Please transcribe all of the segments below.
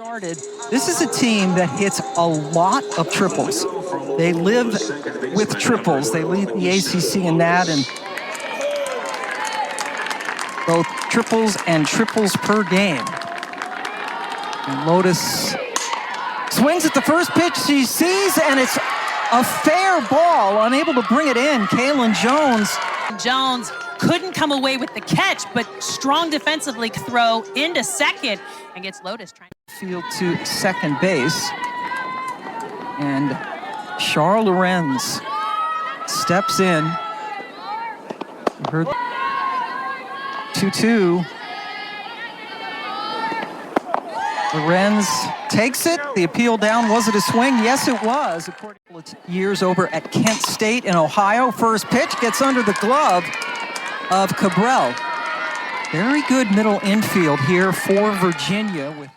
started. This is a team that hits a lot of triples. They live with triples. They lead the ACC in that, and both triples and triples per game. And Lotus swings at the first pitch she sees, and it's a fair ball, unable to bring it in. Kaylin Jones couldn't come away with the catch, but strong defensively throw into second and gets Lotus trying field to second base. And Char Lorenz steps in. Her 2-2. Lorenz takes it. The appeal down. Was it a swing? Yes, it was. According to years over at Kent State in Ohio. First pitch gets under the glove of Cabral. Very good middle infield here for Virginia. With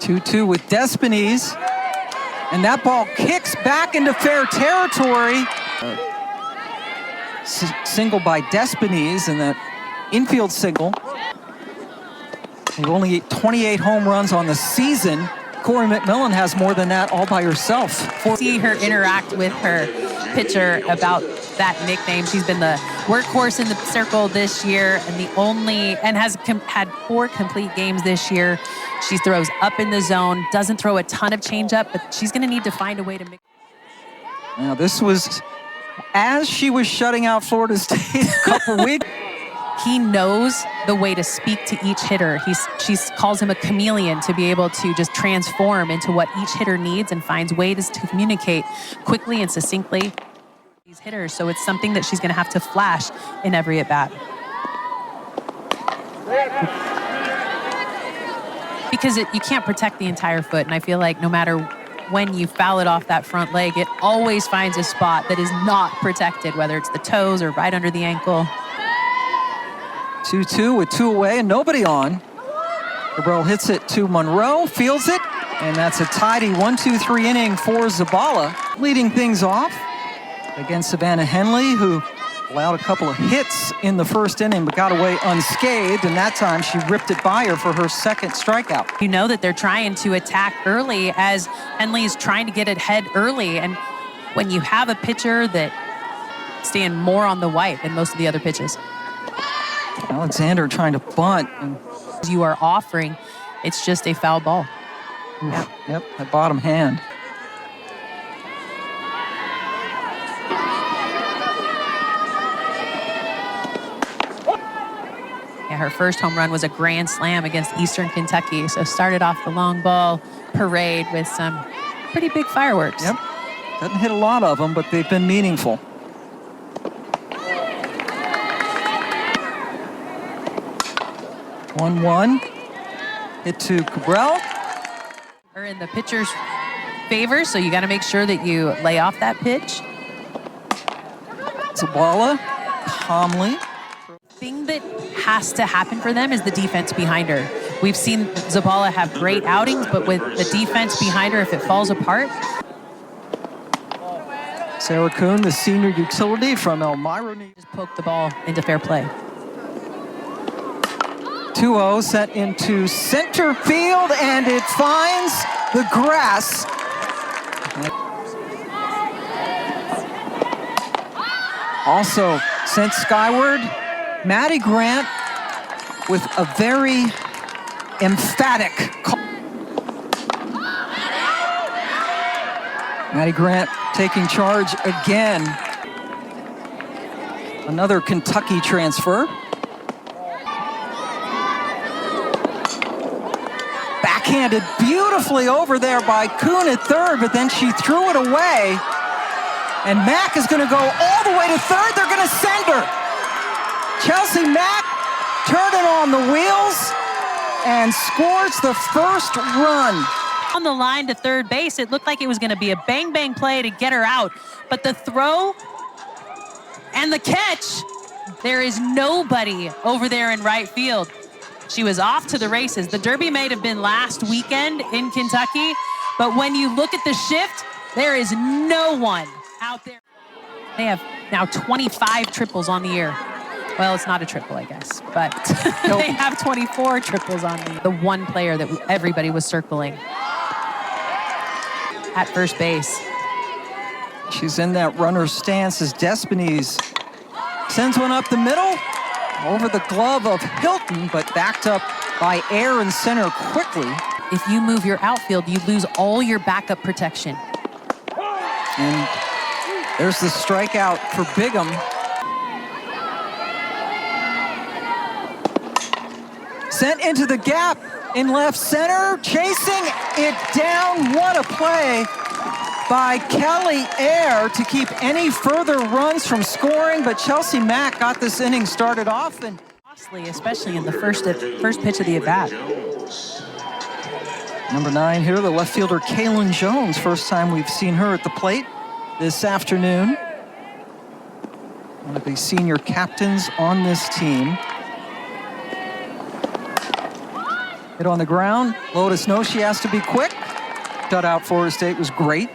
2-2 with Despines. And that ball kicks back into fair territory. Single by Despines, and that infield single. They've only 28 home runs on the season. Corey McMillan has more than that all by herself. See her interact with her pitcher about that nickname. She's been the workhorse in the circle this year, and has had 4 complete games this year. She throws up in the zone, doesn't throw a ton of changeup, but she's going to need to find a way to make. Now this was as she was shutting out Florida State a couple weeks. He knows the way to speak to each hitter. She calls him a chameleon, to be able to just transform into what each hitter needs and finds ways to communicate quickly and succinctly these hitters. So it's something that she's going to have to flash in every at-bat. Because you can't protect the entire foot, and I feel like no matter when you foul it off that front leg, it always finds a spot that is not protected, whether it's the toes or right under the ankle. 2-2 with 2 away and nobody on. Cabral hits it to Monroe, fields it, and that's a tidy 1-2-3 inning for Zabala. Leading things off against Savannah Henley, who allowed a couple of hits in the first inning but got away unscathed, and that time she ripped it by her for her second strikeout. You know that they're trying to attack early, as Henley is trying to get ahead early, and when you have a pitcher that stand more on the white than most of the other pitches. Alexander trying to bunt, and you are offering, it's just a foul ball. Yep, that bottom hand. Yeah, her first home run was a grand slam against Eastern Kentucky, so started off the long ball parade with some pretty big fireworks. Yep, doesn't hit a lot of them, but they've been meaningful. 1-1, hit to Cabral. Are in the pitcher's favor, so you got to make sure that you lay off that pitch. Zabala, calmly. The thing that has to happen for them is the defense behind her. We've seen Zabala have great outings, but with the defense behind her, if it falls apart. Sarah Kuhn, the senior utility from Elmira. Just poke the ball into fair play. 2-0 set into center field, and it finds the grass. Also sent skyward, Maddie Grant with a very emphatic call. Maddie Grant taking charge again. Another Kentucky transfer. Backhanded beautifully over there by Kuhn at third, but then she threw it away. And Mack is going to go all the way to third. They're going to send her. Chelsea Mack turning on the wheels and scores the first run. On the line to third base, it looked like it was going to be a bang-bang play to get her out. But the throw and the catch, there is nobody over there in right field. She was off to the races. The Derby may have been last weekend in Kentucky, but when you look at the shift, there is no one out there. They have now 25 triples on the year. Well, it's not a triple, I guess, but they have 24 triples on the one player that everybody was circling at first base. She's in that runner stance as Despines sends one up the middle, over the glove of Hilton, but backed up by Air in center quickly. If you move your outfield, you lose all your backup protection. And there's the strikeout for Bigham. Sent into the gap in left center, chasing it down. What a play by Kelly Air to keep any further runs from scoring, but Chelsea Mack got this inning started off. And costly, especially in the first pitch of the at-bat. Number 9 here, the left fielder Kaylin Jones. First time we've seen her at the plate this afternoon. One of the senior captains on this team. Hit on the ground. Lotus knows she has to be quick. Shutout Florida State was great.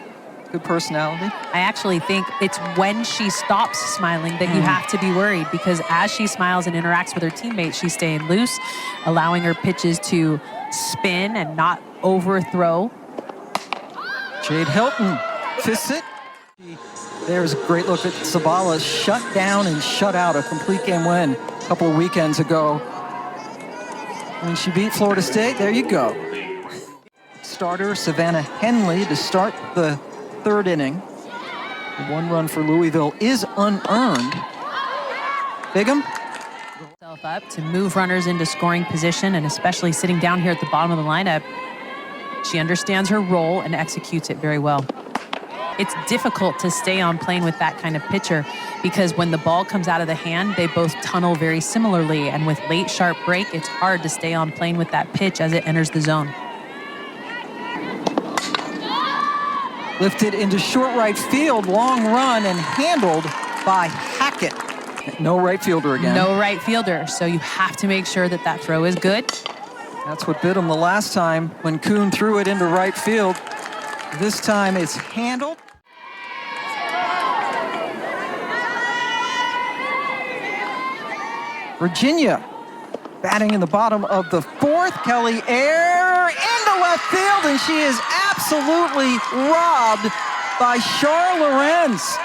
Good personality. I actually think it's when she stops smiling that you have to be worried, because as she smiles and interacts with her teammates, she's staying loose, allowing her pitches to spin and not overthrow. Jade Hilton fists it. There's a great look at Zabala, shut down and shut out, a complete game win a couple of weekends ago when she beat Florida State. There you go. Starter Savannah Henley to start the third inning. The one run for Louisville is unearned. Bigham Up to move runners into scoring position, and especially sitting down here at the bottom of the lineup. She understands her role and executes it very well. It's difficult to stay on plane with that kind of pitcher, because when the ball comes out of the hand, they both tunnel very similarly, and with late sharp break, it's hard to stay on plane with that pitch as it enters the zone. lifted into short right field, long run, and handled by Hackett. No right fielder again. No right fielder, so you have to make sure that that throw is good. That's what bit him the last time when Kuhn threw it into right field. This time it's handled. Virginia batting in the bottom of the fourth. Kelly Air into left field, and she is absolutely robbed by Char Lorenz.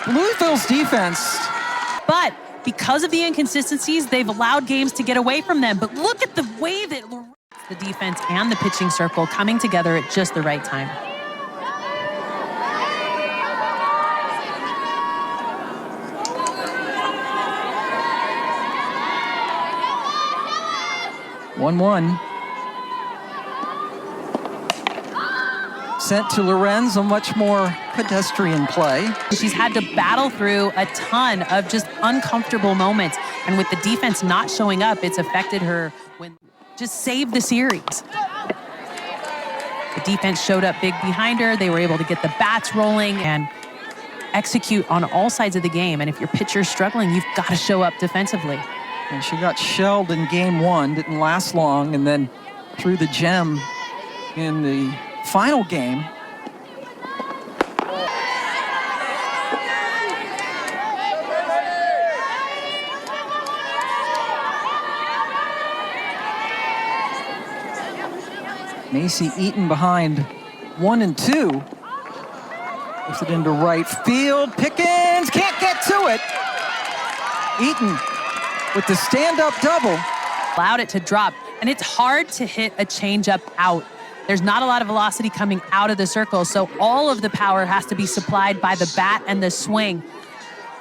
Louisville's defense. But because of the inconsistencies, they've allowed games to get away from them. But look at the way that the defense and the pitching circle coming together at just the right time. One. Sent to Lorenz, a much more pedestrian play. She's had to battle through a ton of just uncomfortable moments. And with the defense not showing up, it's affected her when just saved the series. The defense showed up big behind her. They were able to get the bats rolling and execute on all sides of the game. And if your pitcher's struggling, you've got to show up defensively. And she got shelled in game one, didn't last long, and then threw the gem in the final game. Macy Eaton behind 1 and 2. Lifted into right field. Pickens can't get to it. Eaton with the stand-up double. Allowed it to drop, and it's hard to hit a changeup out. There's not a lot of velocity coming out of the circle, so all of the power has to be supplied by the bat and the swing.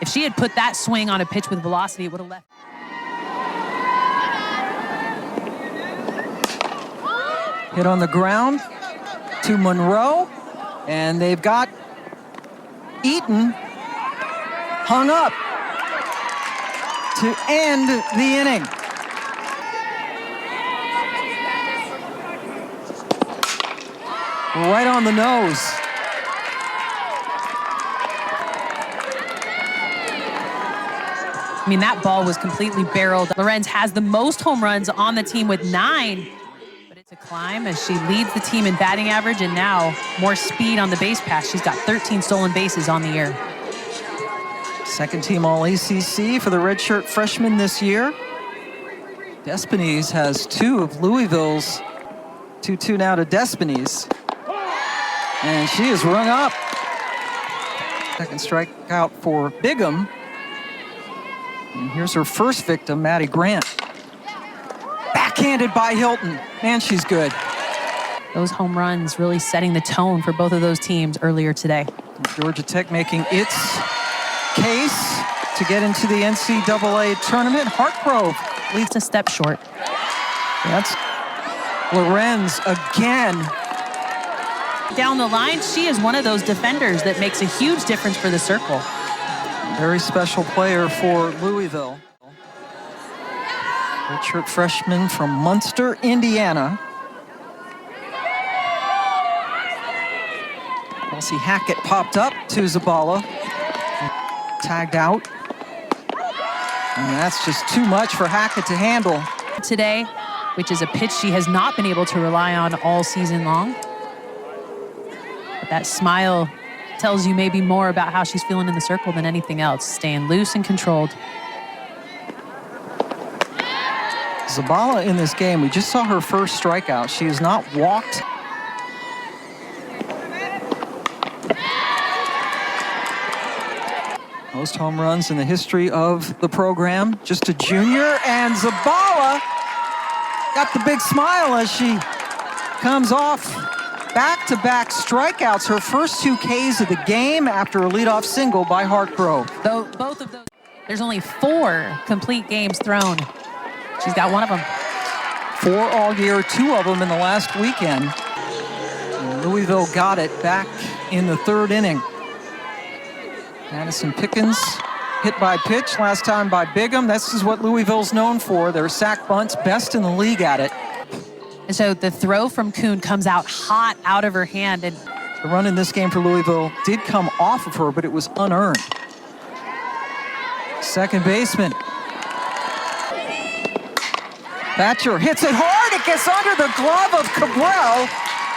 If she had put that swing on a pitch with velocity, it would have left. Hit on the ground to Monroe, and they've got Eaton hung up to end the inning. Right on the nose. I mean, that ball was completely barreled. Lorenz has the most home runs on the team with 9. But it's a climb as she leads the team in batting average, and now more speed on the base pass. She's got 13 stolen bases on the year. Second team All-ACC for the redshirt freshman this year. Despines has 2 of Louisville's. 2-2 now to Despines. And she is rung up. Second strikeout for Bigham. And here's her first victim, Maddie Grant. Backhanded by Hilton. Man, she's good. Those home runs really setting the tone for both of those teams earlier today. Georgia Tech making its case to get into the NCAA tournament. Hartgrove leads a step short. That's Lorenz again. Down the line, she is one of those defenders that makes a huge difference for the Circle. Very special player for Louisville. Redshirt freshman from Munster, Indiana. Kelsey Hackett popped up to Zabala. Tagged out. And that's just too much for Hackett to handle. Today, which is a pitch she has not been able to rely on all season long. But that smile tells you maybe more about how she's feeling in the Circle than anything else. Staying loose and controlled. Zabala in this game, we just saw her first strikeout. She has not walked. Most home runs in the history of the program. Just a junior, and Zabala got the big smile as she comes off back-to-back strikeouts. Her first 2 Ks of the game after a leadoff single by Hartgrove. Though both of those, there's only 4 complete games thrown. She's got one of them. 4 all year, 2 of them in the last weekend. And Louisville got it back in the 3rd inning. Madison Pickens hit by pitch, last time by Bigham. This is what Louisville's known for. Their sack bunts, best in the league at it. And so the throw from Kuhn comes out hot out of her hand. And the run in this game for Louisville did come off of her, but it was unearned. Second baseman. Thatcher hits it hard. It gets under the glove of Cabral,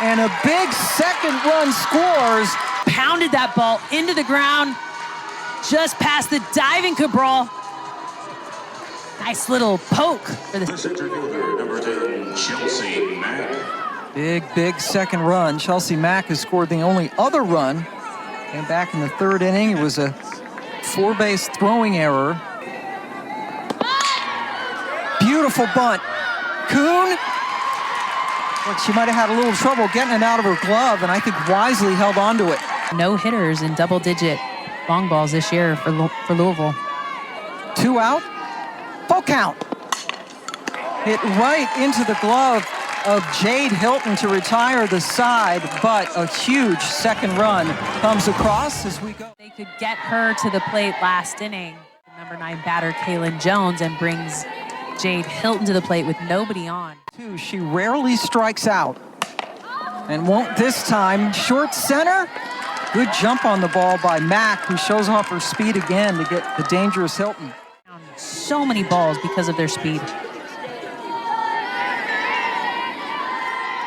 and a big second run scores. Pounded that ball into the ground, just past the diving Cabral. Nice little poke for the center fielder, number 10, Chelsea Mack. Big second run. Chelsea Mack has scored the only other run. Came back in the 3rd inning. It was a 4-base throwing error. Beautiful bunt. Kuhn, well, she might have had a little trouble getting it out of her glove, and I think wisely held on to it. No hitters in double-digit long balls this year for Louisville. 2 out, full count. Hit right into the glove of Jade Hilton to retire the side, but a huge second run comes across as we go. They could get her to the plate last inning. Number 9 batter Kaylin Jones, and brings Jade Hilton to the plate with nobody on. She rarely strikes out, and won't this time. Short center. Good jump on the ball by Mack, who shows off her speed again to get the dangerous Hilton. So many balls because of their speed.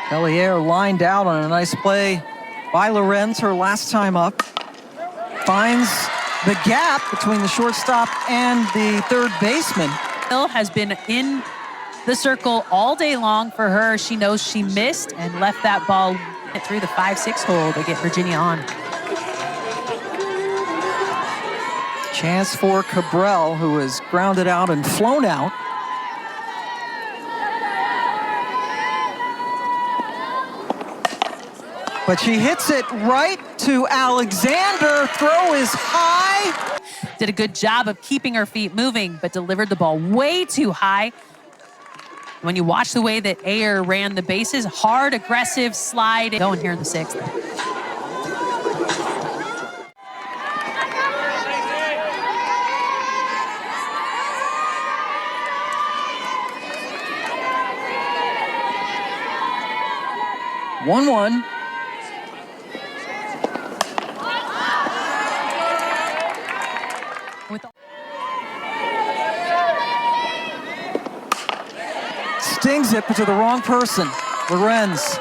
Bellier lined out on a nice play by Lorenz, her last time up. Finds the gap between the shortstop and the 3rd baseman. Hill has been in the Circle all day long for her. She knows she missed and left that ball through the 5-6 hole to get Virginia on. Chance for Cabral, who has grounded out and flown out. But she hits it right to Alexander. Throw is high. Did a good job of keeping her feet moving, but delivered the ball way too high. When you watch the way that Ayer ran the bases, hard, aggressive slide going here in the 6th. One. Stings it to the wrong person. Lorenz.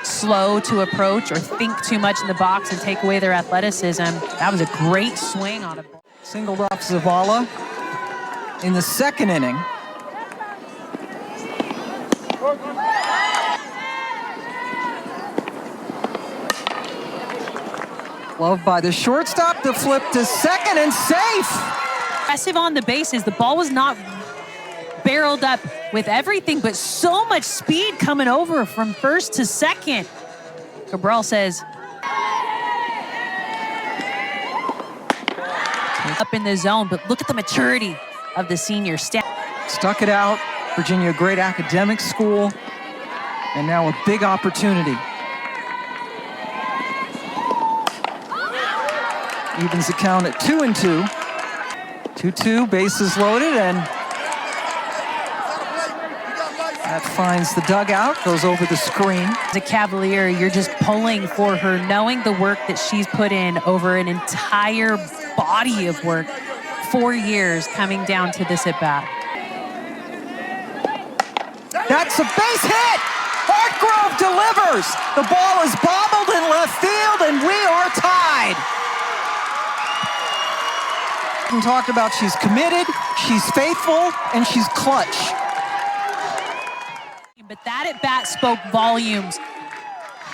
Slow to approach or think too much in the box and take away their athleticism. That was a great swing on a ball. Singled off Zavala in the second inning. Loved by the shortstop, the flip to second and safe. Aggressive on the bases. The ball was not barreled up with everything, but so much speed coming over from first to second. Cabral says, up in the zone, but look at the maturity of the senior staff. Stuck it out. Virginia, great academic school, and now a big opportunity. Evens the count at 2-2. 2-2, bases loaded, and that finds the dugout, goes over the screen. As a Cavalier, you're just pulling for her, knowing the work that she's put in over an entire body of work, 4 years coming down to this at-bat. That's a base hit! Hartgrove delivers! The ball is bobbled in left field, and we are tied! Talked about she's committed, she's faithful, and she's clutch. But that at-bat spoke volumes.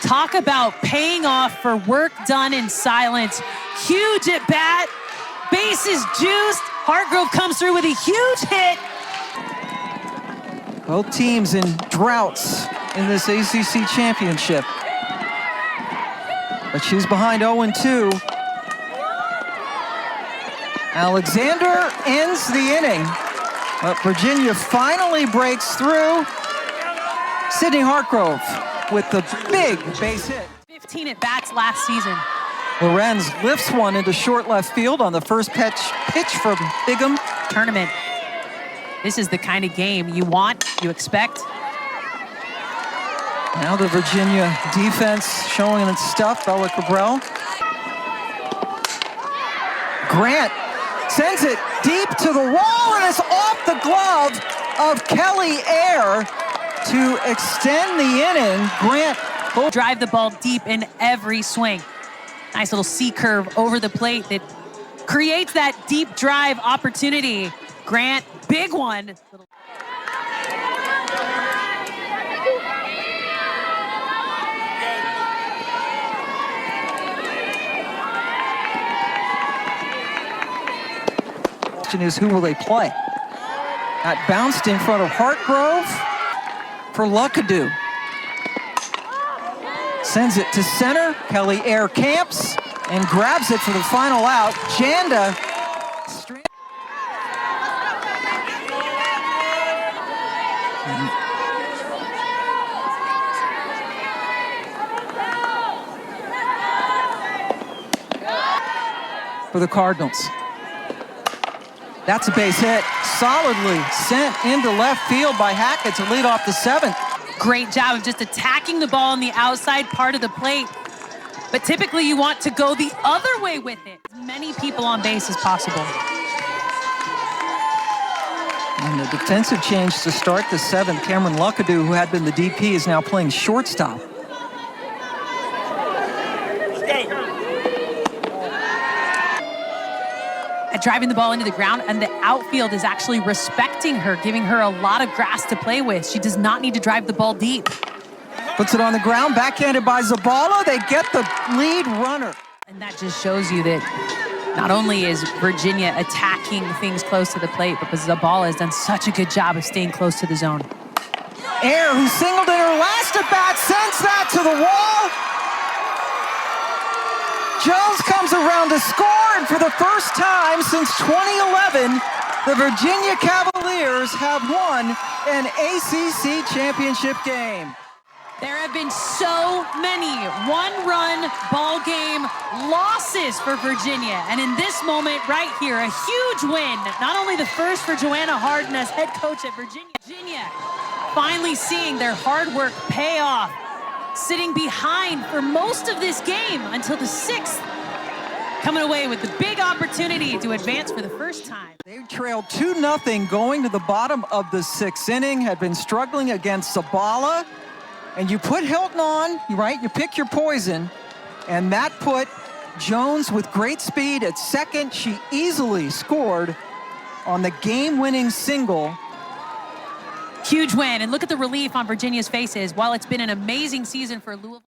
Talk about paying off for work done in silence. Huge at-bat, bases juiced. Hartgrove comes through with a huge hit. Both teams in droughts in this ACC championship. But she's behind 0-2. Alexander ends the inning, but Virginia finally breaks through. Sydney Hartgrove with the big base hit. 15 at-bats last season. Lorenz lifts one into short left field on the first pitch from Bigham. Tournament. This is the kind of game you want, you expect. Now the Virginia defense showing its stuff. Bella Cabral. Grant sends it deep to the wall, and it's off the glove of Kelly Ayer to extend the inning. Grant will drive the ball deep in every swing. Nice little C curve over the plate that creates that deep drive opportunity. Grant, big one. Is who will they play? That bounced in front of Hartgrove for Luckadoo. Sends it to center. Kelly Ayer camps and grabs it for the final out. Janda for the Cardinals. That's a base hit, solidly sent into left field by Hackett to lead off the seventh. Great job of just attacking the ball on the outside part of the plate. But typically you want to go the other way with it. As many people on base as possible. And the defensive change to start the seventh. Cameron Luckadoo, who had been the DP, is now playing shortstop. Driving the ball into the ground, and the outfield is actually respecting her, giving her a lot of grass to play with. She does not need to drive the ball deep. Puts it on the ground, backhanded by Zabala. They get the lead runner. And that just shows you that not only is Virginia attacking things close to the plate, but Zabala has done such a good job of staying close to the zone. Ayer, who singled in her last at-bat, sends that to the wall. Jones comes around to score, and for the first time since 2011, the Virginia Cavaliers have won an ACC championship game. There have been so many one-run ball game losses for Virginia, and in this moment right here, a huge win. Not only the first for Joanna Harden as head coach at Virginia. Virginia finally seeing their hard work pay off, sitting behind for most of this game until the sixth, coming away with the big opportunity to advance for the first time. They trailed 2-0 going to the bottom of the sixth inning, had been struggling against Zabala, and you put Hilton on, right? You pick your poison, and that put Jones with great speed at second. She easily scored on the game-winning single. Huge win, and look at the relief on Virginia's faces. While it's been an amazing season for Louisville.